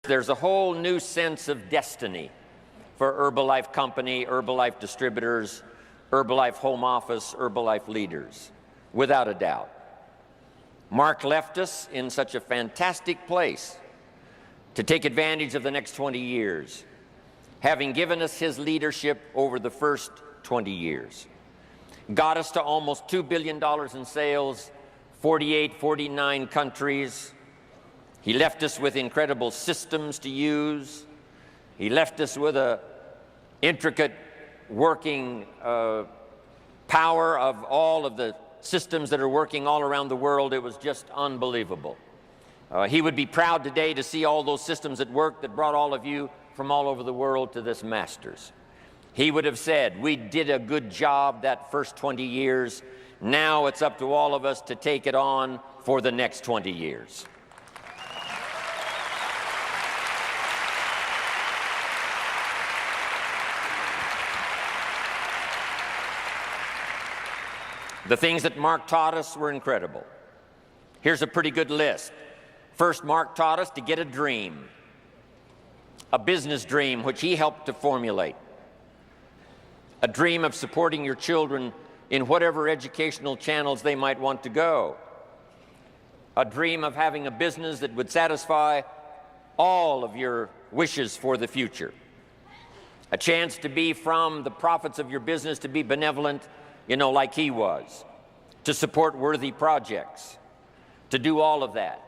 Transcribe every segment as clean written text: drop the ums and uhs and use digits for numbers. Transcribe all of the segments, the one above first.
There's a whole new sense of destiny for Herbalife Company, Herbalife distributors, Herbalife home office, Herbalife leaders, without a doubt. Mark left us in such a fantastic place to take advantage of the next 20 years, having given us his leadership over the first 20 years. Got us to almost $2 billion in sales, 48, 49 countries. He left us with incredible systems to use. He left us with an intricate working power of all of the systems that are working all around the world. It was just unbelievable. He would be proud today to see all those systems at work that brought all of you from all over the world to this Masters. He would have said, we did a good job that first 20 years. Now it's up to all of us to take it on for the next 20 years. The things that Mark taught us were incredible. Here's a pretty good list. First, Mark taught us to get a dream, a business dream, which he helped to formulate. A dream of supporting your children in whatever educational channels they might want to go. A dream of having a business that would satisfy all of your wishes for the future. A chance to be, from the profits of your business, to be benevolent, you know, like he was, to support worthy projects, to do all of that.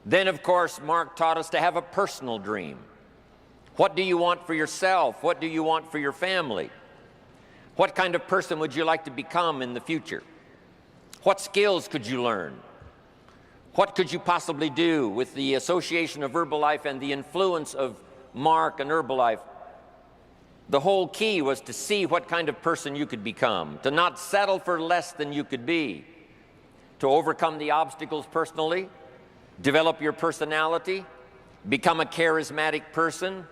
Then, of course, Mark taught us to have a personal dream. What do you want for yourself? What do you want for your family? What kind of person would you like to become in the future? What skills could you learn? What could you possibly do with the association of Herbalife and the influence of Mark and Herbalife? The whole key was to see what kind of person you could become, to not settle for less than you could be, to overcome the obstacles personally, develop your personality, become a charismatic person,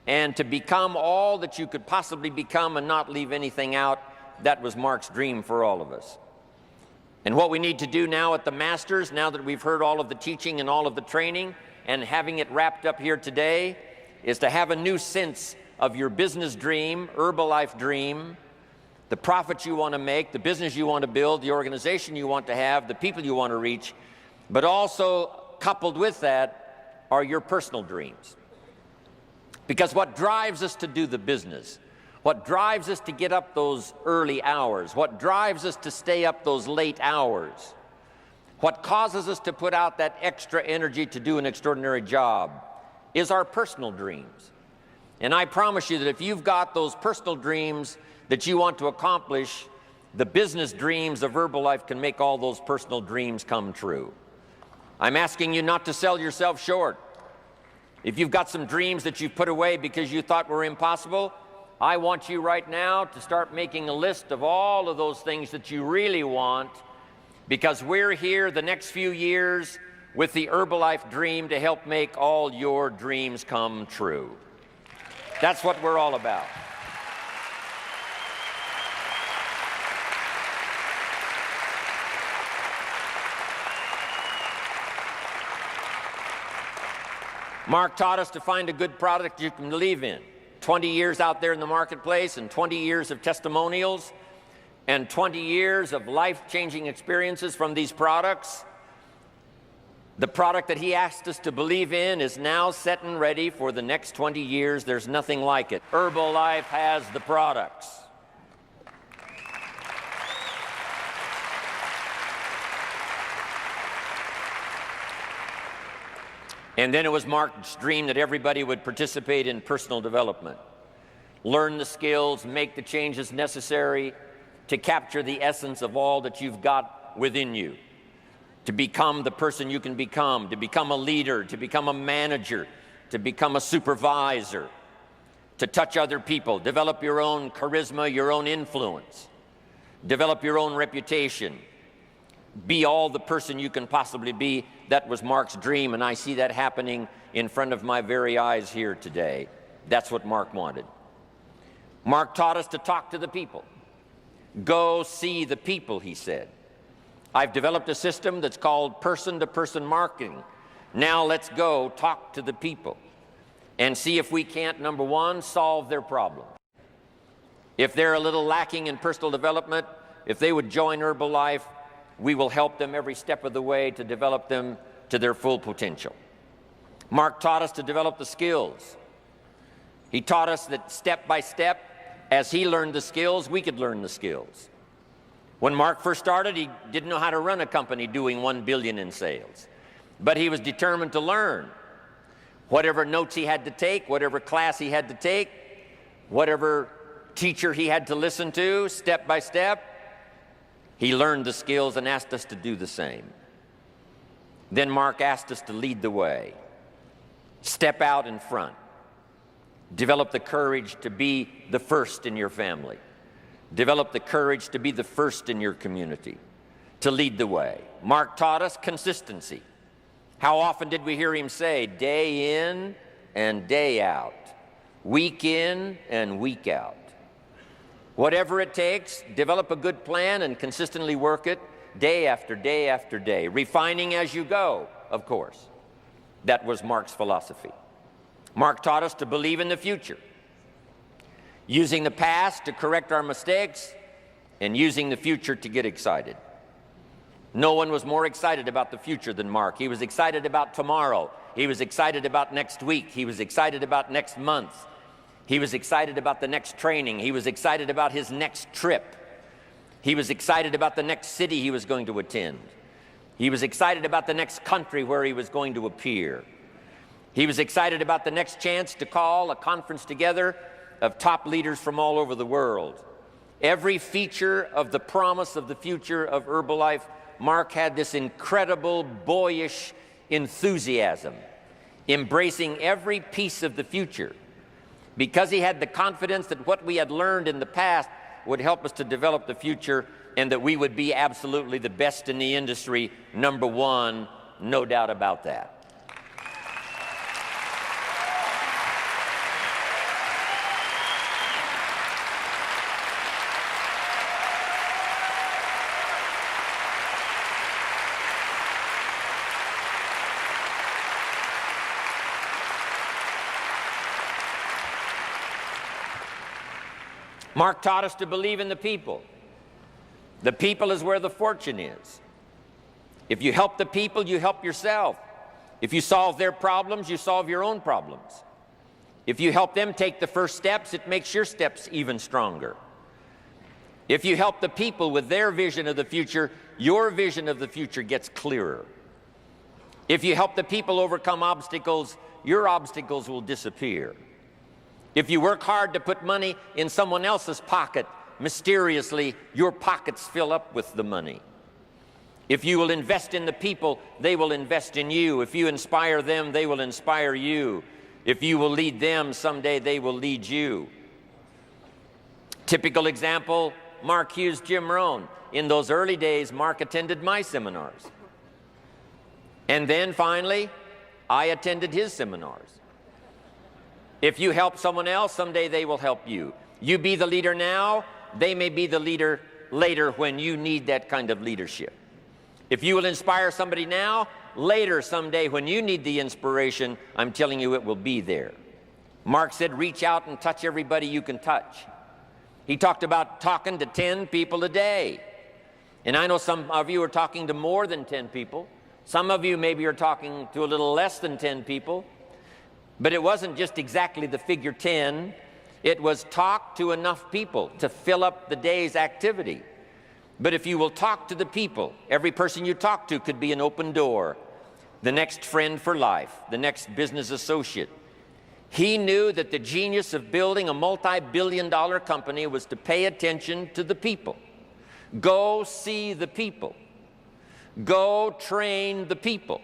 and to become all that you could possibly become and not leave anything out. That was Mark's dream for all of us. And what we need to do now at the Masters, now that we've heard all of the teaching and all of the training and having it wrapped up here today, is to have a new sense of your business dream, Herbalife dream, the profits you want to make, the business you want to build, the organization you want to have, the people you want to reach, but also coupled with that are your personal dreams. Because what drives us to do the business, what drives us to get up those early hours, what drives us to stay up those late hours, what causes us to put out that extra energy to do an extraordinary job is our personal dreams. And I promise you that if you've got those personal dreams that you want to accomplish, the business dreams of Herbalife can make all those personal dreams come true. I'm asking you not to sell yourself short. If you've got some dreams that you've put away because you thought were impossible, I want you right now to start making a list of all of those things that you really want, because we're here the next few years with the Herbalife dream to help make all your dreams come true. That's what we're all about. Mark taught us to find a good product you can believe in. 20 years out there in the marketplace, and 20 years of testimonials, and 20 years of life-changing experiences from these products. The product that he asked us to believe in is now set and ready for the next 20 years. There's nothing like it. Herbalife has the products. And then it was Mark's dream that everybody would participate in personal development. Learn the skills, make the changes necessary to capture the essence of all that you've got within you. To become the person you can become, to become a leader, to become a manager, to become a supervisor, to touch other people, develop your own charisma, your own influence, develop your own reputation, be all the person you can possibly be. That was Mark's dream, and I see that happening in front of my very eyes here today. That's what Mark wanted. Mark taught us to talk to the people. Go see the people, he said. I've developed a system that's called person-to-person marketing, Now let's go talk to the people and see if we can't, number one, solve their problem. If they're a little lacking in personal development, if they would join Herbalife, we will help them every step of the way to develop them to their full potential. Mark taught us to develop the skills. He taught us that step by step, as he learned the skills, we could learn the skills. When Mark first started, he didn't know how to run a company doing $1 billion in sales, but he was determined to learn. Whatever notes he had to take, whatever class he had to take, whatever teacher he had to listen to, step by step, he learned the skills and asked us to do the same. Then Mark asked us to lead the way, step out in front, develop the courage to be the first in your family, develop the courage to be the first in your community, to lead the way. Mark taught us consistency. How often did we hear him say, day in and day out, week in and week out? Whatever it takes, develop a good plan and consistently work it day after day after day, refining as you go, of course. That was Mark's philosophy. Mark taught us to believe in the future, using the past to correct our mistakes and using the future to get excited. No one was more excited about the future than Mark. He was excited about tomorrow. He was excited about next week. He was excited about next month. He was excited about the next training. He was excited about his next trip. He was excited about the next city he was going to attend. He was excited about the next country where he was going to appear. He was excited about the next chance to call a conference together of top leaders from all over the world. Every feature of the promise of the future of Herbalife, Mark had this incredible, boyish enthusiasm, embracing every piece of the future, because he had the confidence that what we had learned in the past would help us to develop the future and that we would be absolutely the best in the industry, number one, no doubt about that. Mark taught us to believe in the people. The people is where the fortune is. If you help the people, you help yourself. If you solve their problems, you solve your own problems. If you help them take the first steps, it makes your steps even stronger. If you help the people with their vision of the future, your vision of the future gets clearer. If you help the people overcome obstacles, your obstacles will disappear. If you work hard to put money in someone else's pocket, mysteriously, your pockets fill up with the money. If you will invest in the people, they will invest in you. If you inspire them, they will inspire you. If you will lead them, someday they will lead you. Typical example, Mark Hughes, Jim Rohn. In those early days, Mark attended my seminars. And then finally, I attended his seminars. If you help someone else, someday they will help you. You be the leader now, they may be the leader later when you need that kind of leadership. If you will inspire somebody now, later someday when you need the inspiration, I'm telling you it will be there. Mark said, reach out and touch everybody you can touch. He talked about talking to 10 people a day. And I know some of you are talking to more than 10 people. Some of you maybe are talking to a little less than 10 people. But it wasn't just exactly the figure 10. It was talk to enough people to fill up the day's activity. But if you will talk to the people, every person you talk to could be an open door, the next friend for life, the next business associate. He knew that the genius of building a multi-billion-dollar company was to pay attention to the people. Go see the people. Go train the people.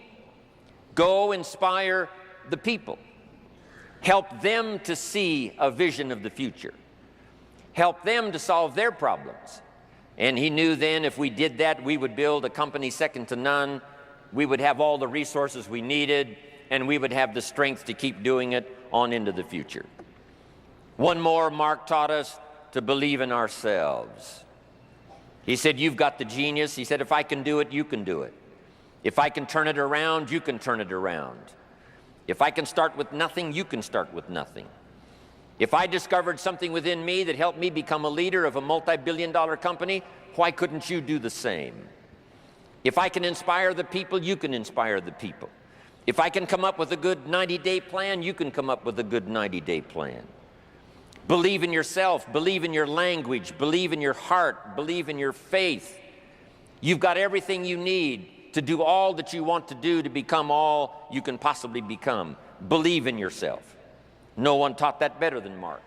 Go inspire the people. Help them to see a vision of the future. Help them to solve their problems. And he knew then if we did that, we would build a company second to none. We would have all the resources we needed, and we would have the strength to keep doing it on into the future. One more, Mark taught us to believe in ourselves. He said, you've got the genius. He said, if I can do it, you can do it. If I can turn it around, you can turn it around. If I can start with nothing, you can start with nothing. If I discovered something within me that helped me become a leader of a multi-billion-dollar company, why couldn't you do the same? If I can inspire the people, you can inspire the people. If I can come up with a good 90-day plan, you can come up with a good 90-day plan. Believe in yourself, believe in your language, believe in your heart, believe in your faith. You've got everything you need to do all that you want to do to become all you can possibly become. Believe in yourself. No one taught that better than Mark.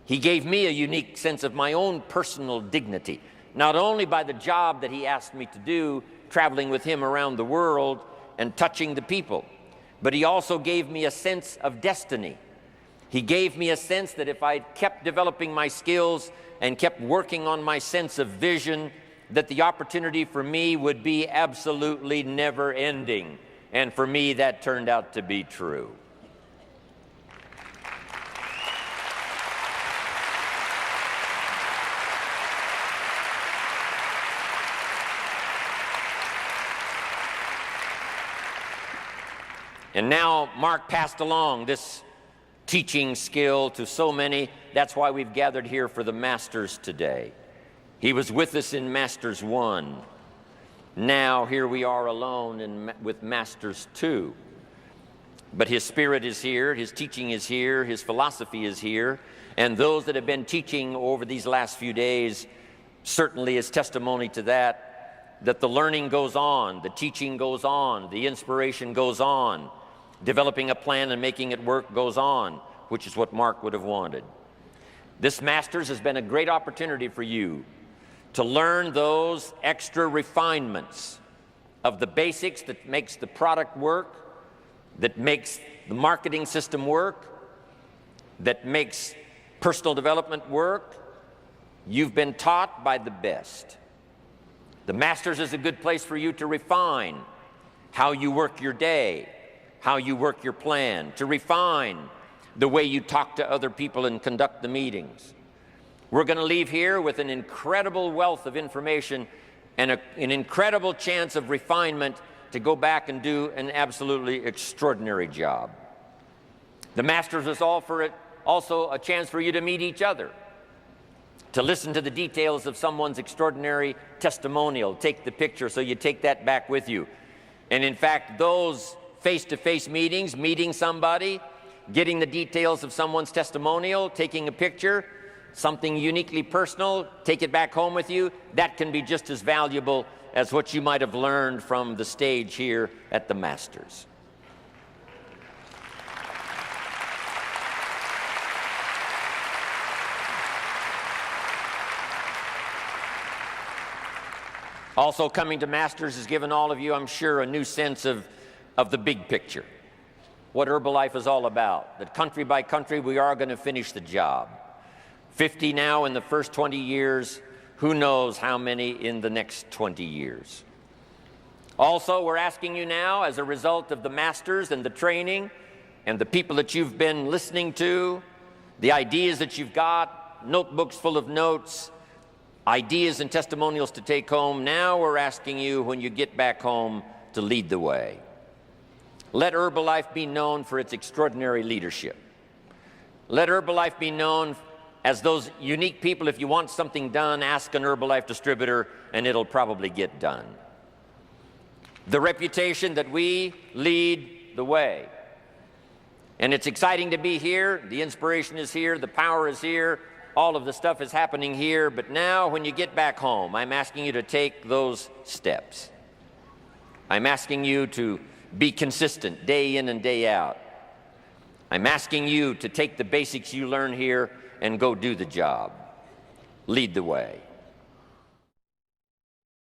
He gave me a unique sense of my own personal dignity, not only by the job that he asked me to do, traveling with him around the world and touching the people, but he also gave me a sense of destiny. He gave me a sense that if I kept developing my skills and kept working on my sense of vision, that the opportunity for me would be absolutely never ending. And for me, that turned out to be true. And now Mark passed along this teaching skill to so many. That's why we've gathered here for the Masters today. He was with us in Masters 1. Now here we are alone with Masters 2. But his spirit is here, his teaching is here, his philosophy is here, and those that have been teaching over these last few days certainly is testimony to that the learning goes on, the teaching goes on, the inspiration goes on, developing a plan and making it work goes on, which is what Mark would have wanted. This Masters has been a great opportunity for you to learn those extra refinements of the basics that makes the product work, that makes the marketing system work, that makes personal development work. You've been taught by the best. The Masters is a good place for you to refine how you work your day, how you work your plan, to refine the way you talk to other people and conduct the meetings. We're going to leave here with an incredible wealth of information and an incredible chance of refinement to go back and do an absolutely extraordinary job. The Masters is also a chance for you to meet each other, to listen to the details of someone's extraordinary testimonial, take the picture so you take that back with you. And in fact, those face-to-face meetings, meeting somebody, getting the details of someone's testimonial, taking a picture, something uniquely personal, take it back home with you, that can be just as valuable as what you might have learned from the stage here at the Masters. Also coming to Masters has given all of you, I'm sure, a new sense of the big picture, what Herbalife is all about, that country by country we are going to finish the job. 50 now in the first 20 years, who knows how many in the next 20 years. Also, we're asking you now, as a result of the Masters and the training and the people that you've been listening to, the ideas that you've got, notebooks full of notes, ideas and testimonials to take home, now we're asking you, when you get back home, to lead the way. Let Herbalife be known for its extraordinary leadership. Let Herbalife be known as those unique people. If you want something done, ask an Herbalife distributor and it'll probably get done. The reputation that we lead the way. And it's exciting to be here. The inspiration is here. The power is here. All of the stuff is happening here. But now when you get back home, I'm asking you to take those steps. I'm asking you to be consistent day in and day out. I'm asking you to take the basics you learn here and go do the job. Lead the way.